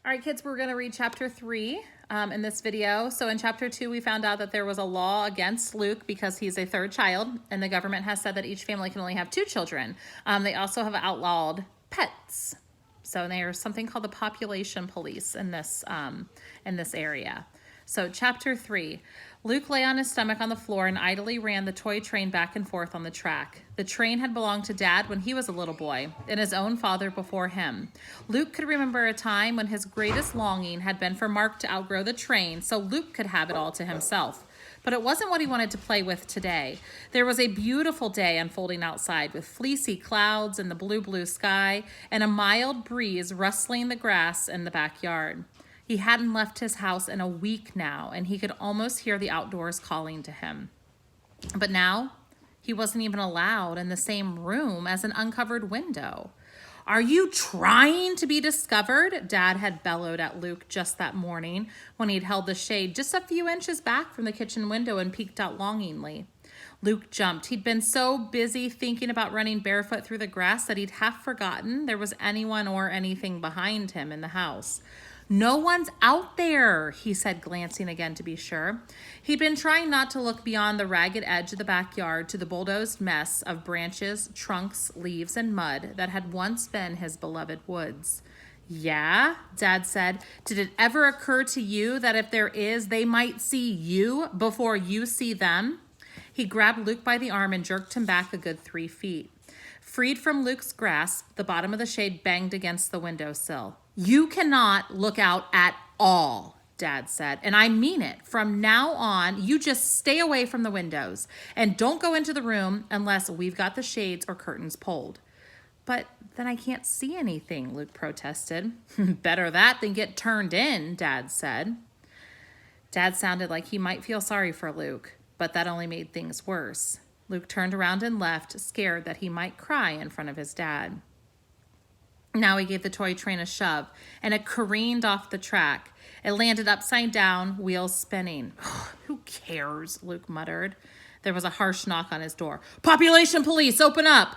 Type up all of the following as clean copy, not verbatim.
All right, kids, we're going to read chapter 3 in this video. So in chapter 2, we found out that there was a law against Luke because he's a third child, and the government has said that each family can only have 2 children. They also have outlawed pets. So there's something called the population police in this area. So chapter 3, Luke lay on his stomach on the floor and idly ran the toy train back and forth on the track. The train had belonged to Dad when he was a little boy, and his own father before him. Luke could remember a time when his greatest longing had been for Mark to outgrow the train so Luke could have it all to himself. But it wasn't what he wanted to play with today. There was a beautiful day unfolding outside with fleecy clouds and the blue sky and a mild breeze rustling the grass in the backyard. He hadn't left his house in a week now, and he could almost hear the outdoors calling to him. But now, he wasn't even allowed in the same room as an uncovered window. "Are you trying to be discovered?" Dad had bellowed at Luke just that morning when he'd held the shade just a few inches back from the kitchen window and peeked out longingly. Luke jumped. He'd been so busy thinking about running barefoot through the grass that he'd half forgotten there was anyone or anything behind him in the house. "No one's out there," he said, glancing again to be sure. He'd been trying not to look beyond the ragged edge of the backyard to the bulldozed mess of branches, trunks, leaves, and mud that had once been his beloved woods. "Yeah," Dad said. "Did it ever occur to you that if there is, they might see you before you see them?" He grabbed Luke by the arm and jerked him back a good 3 feet. Freed from Luke's grasp, the bottom of the shade banged against the windowsill. "You cannot look out at all," Dad said, "and I mean it. From now on, you just stay away from the windows and don't go into the room unless we've got the shades or curtains pulled." "But then I can't see anything," Luke protested. "Better that than get turned in," Dad said. Dad sounded like he might feel sorry for Luke, but that only made things worse. Luke turned around and left, scared that he might cry in front of his dad. Now he gave the toy train a shove, and it careened off the track. It landed upside down, wheels spinning. "Who cares?" Luke muttered. There was a harsh knock on his door. "Population police, open up!"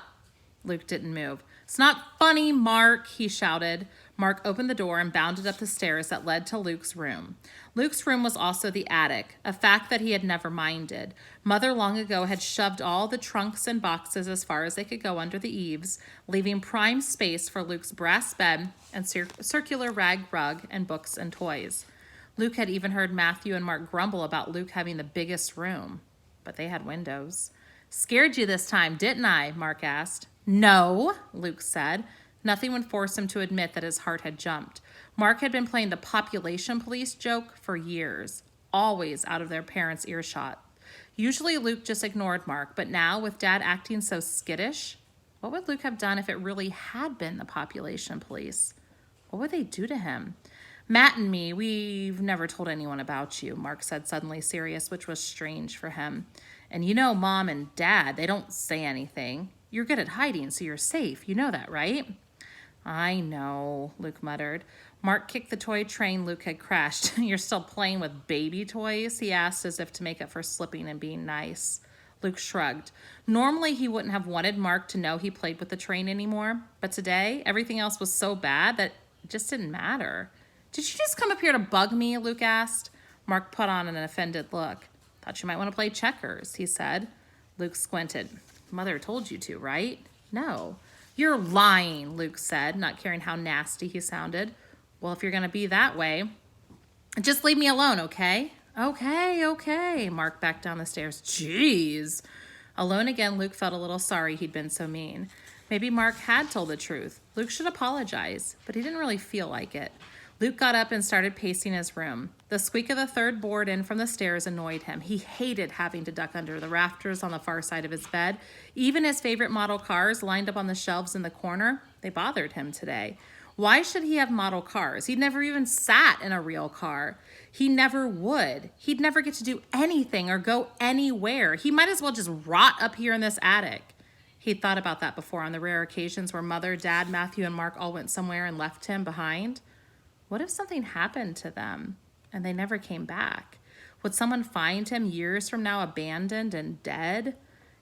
Luke didn't move. "It's not funny, Mark," he shouted. Mark opened the door and bounded up the stairs that led to Luke's room. Luke's room was also the attic, a fact that he had never minded. Mother long ago had shoved all the trunks and boxes as far as they could go under the eaves, leaving prime space for Luke's brass bed and circular rag rug and books and toys. Luke had even heard Matthew and Mark grumble about Luke having the biggest room, but they had windows. "Scared you this time, didn't I?" Mark asked. "No," Luke said. Nothing would force him to admit that his heart had jumped. Mark had been playing the population police joke for years, always out of their parents' earshot. Usually Luke just ignored Mark, but now, with Dad acting so skittish, what would Luke have done if it really had been the population police? What would they do to him? "Matt and me, we've never told anyone about you," Mark said, suddenly serious, which was strange for him. "And you know Mom and Dad, they don't say anything. You're good at hiding, so you're safe. You know that, right?" "I know," Luke muttered. Mark kicked the toy train Luke had crashed. "You're still playing with baby toys?" he asked, as if to make up for slipping and being nice. Luke shrugged. Normally, he wouldn't have wanted Mark to know he played with the train anymore, but today, everything else was so bad that it just didn't matter. "Did you just come up here to bug me?" Luke asked. Mark put on an offended look. "Thought you might want to play checkers," he said. Luke squinted. "Mother told you to, right?" "No." "You're lying," Luke said, not caring how nasty he sounded. "Well, if you're going to be that way, just leave me alone, okay?" Okay, Mark backed down the stairs. "Jeez." Alone again, Luke felt a little sorry he'd been so mean. Maybe Mark had told the truth. Luke should apologize, but he didn't really feel like it. Luke got up and started pacing his room. The squeak of the third board in from the stairs annoyed him. He hated having to duck under the rafters on the far side of his bed. Even his favorite model cars lined up on the shelves in the corner, they bothered him today. Why should he have model cars? He'd never even sat in a real car. He never would. He'd never get to do anything or go anywhere. He might as well just rot up here in this attic. He'd thought about that before on the rare occasions where Mother, Dad, Matthew, and Mark all went somewhere and left him behind. What if something happened to them and they never came back? Would someone find him years from now abandoned and dead?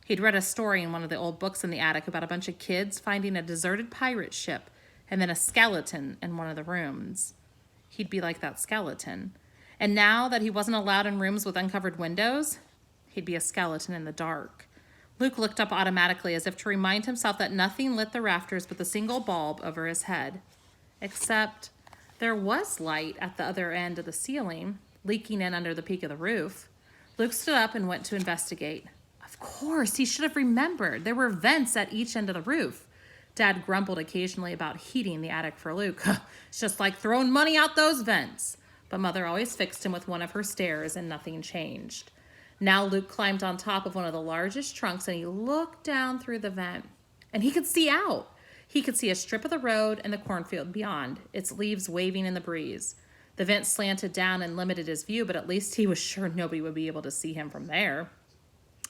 He'd read a story in one of the old books in the attic about a bunch of kids finding a deserted pirate ship and then a skeleton in one of the rooms. he'd be like that skeleton. And now that he wasn't allowed in rooms with uncovered windows, he'd be a skeleton in the dark. Luke looked up automatically as if to remind himself that nothing lit the rafters but the single bulb over his head. Except there was light at the other end of the ceiling, leaking in under the peak of the roof. Luke stood up and went to investigate. Of course, he should have remembered. There were vents at each end of the roof. Dad grumbled occasionally about heating the attic for Luke. It's just like throwing money out those vents. But Mother always fixed him with one of her stairs, and nothing changed. Now Luke climbed on top of one of the largest trunks, and he looked down through the vent. And he could see out. He could see a strip of the road and the cornfield beyond, its leaves waving in the breeze. The vent slanted down and limited his view, but at least he was sure nobody would be able to see him from there.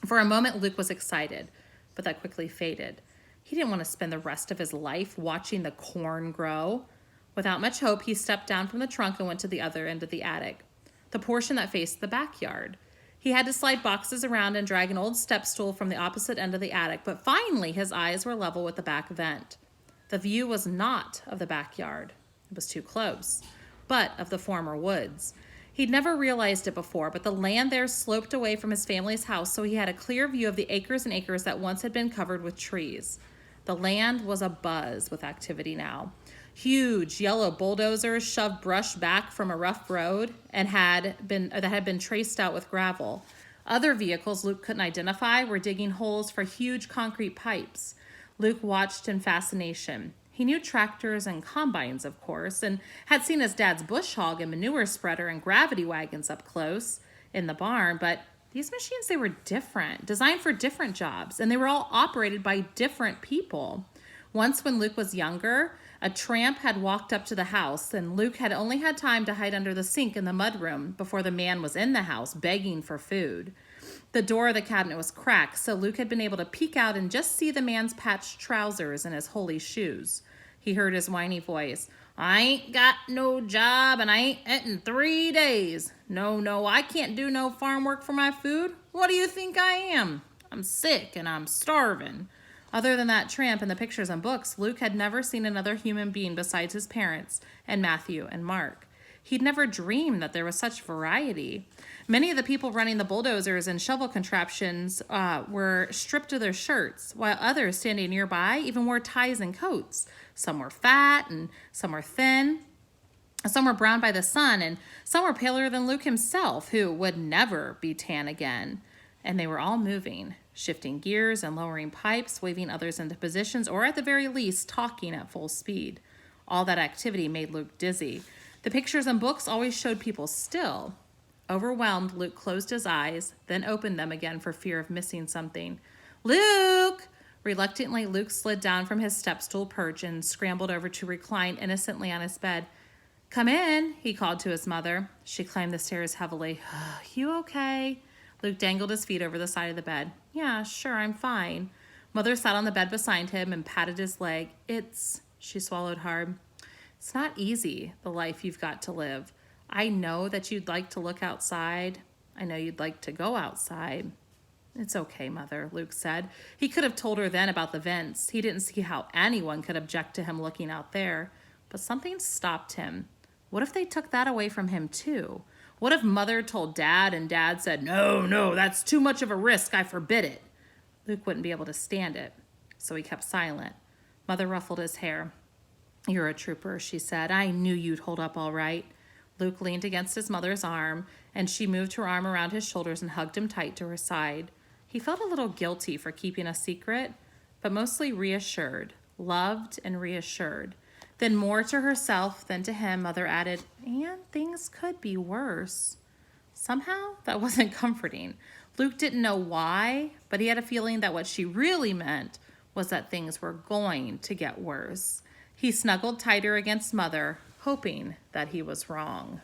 For a moment, Luke was excited, but that quickly faded. He didn't want to spend the rest of his life watching the corn grow. Without much hope, he stepped down from the trunk and went to the other end of the attic, the portion that faced the backyard. He had to slide boxes around and drag an old step stool from the opposite end of the attic, but finally his eyes were level with the back vent. The view was not of the backyard. It was too close, but of the former woods. He'd never realized it before, but the land there sloped away from his family's house, so he had a clear view of the acres and acres that once had been covered with trees. The land was abuzz with activity now. Huge yellow bulldozers shoved brush back from a rough road that had been traced out with gravel. Other vehicles Luke couldn't identify were digging holes for huge concrete pipes. Luke watched in fascination. He knew tractors and combines, of course, and had seen his dad's bush hog and manure spreader and gravity wagons up close in the barn, but these machines, they were different, designed for different jobs, and they were all operated by different people. Once when Luke was younger, a tramp had walked up to the house, and Luke had only had time to hide under the sink in the mudroom before the man was in the house begging for food. The door of the cabinet was cracked, so Luke had been able to peek out and just see the man's patched trousers and his holey shoes. He heard his whiny voice. I ain't got no job, and I ain't eaten 3 days. No, I can't do no farm work for my food. What do you think I am? I'm sick, and I'm starving. Other than that tramp and the pictures and books, Luke had never seen another human being besides his parents and Matthew and Mark. He'd never dreamed that there was such variety. Many of the people running the bulldozers and shovel contraptions were stripped of their shirts, while others standing nearby even wore ties and coats. Some were fat and some were thin. Some were browned by the sun, and some were paler than Luke himself, who would never be tan again. And they were all moving, shifting gears and lowering pipes, waving others into positions, or at the very least, talking at full speed. All that activity made Luke dizzy. The pictures and books always showed people still. Overwhelmed, Luke closed his eyes, then opened them again for fear of missing something. Luke! Reluctantly, Luke slid down from his step stool perch and scrambled over to recline innocently on his bed. Come in, he called to his mother. She climbed the stairs heavily. You okay? Luke dangled his feet over the side of the bed. Yeah, sure, I'm fine. Mother sat on the bed beside him and patted his leg. She swallowed hard. It's not easy, the life you've got to live. I know that you'd like to look outside. I know you'd like to go outside. It's okay, Mother, Luke said. He could have told her then about the vents. He didn't see how anyone could object to him looking out there. But something stopped him. What if they took that away from him, too? What if Mother told Dad and Dad said, No, that's too much of a risk. I forbid it. Luke wouldn't be able to stand it. So he kept silent. Mother ruffled his hair. You're a trooper, she said. I knew you'd hold up all right. Luke leaned against his mother's arm, and she moved her arm around his shoulders and hugged him tight to her side. He felt a little guilty for keeping a secret, but mostly reassured, loved and reassured. Then more to herself than to him, Mother added, and things could be worse. Somehow, that wasn't comforting. Luke didn't know why, but he had a feeling that what she really meant was that things were going to get worse. He snuggled tighter against Mother, hoping that he was wrong.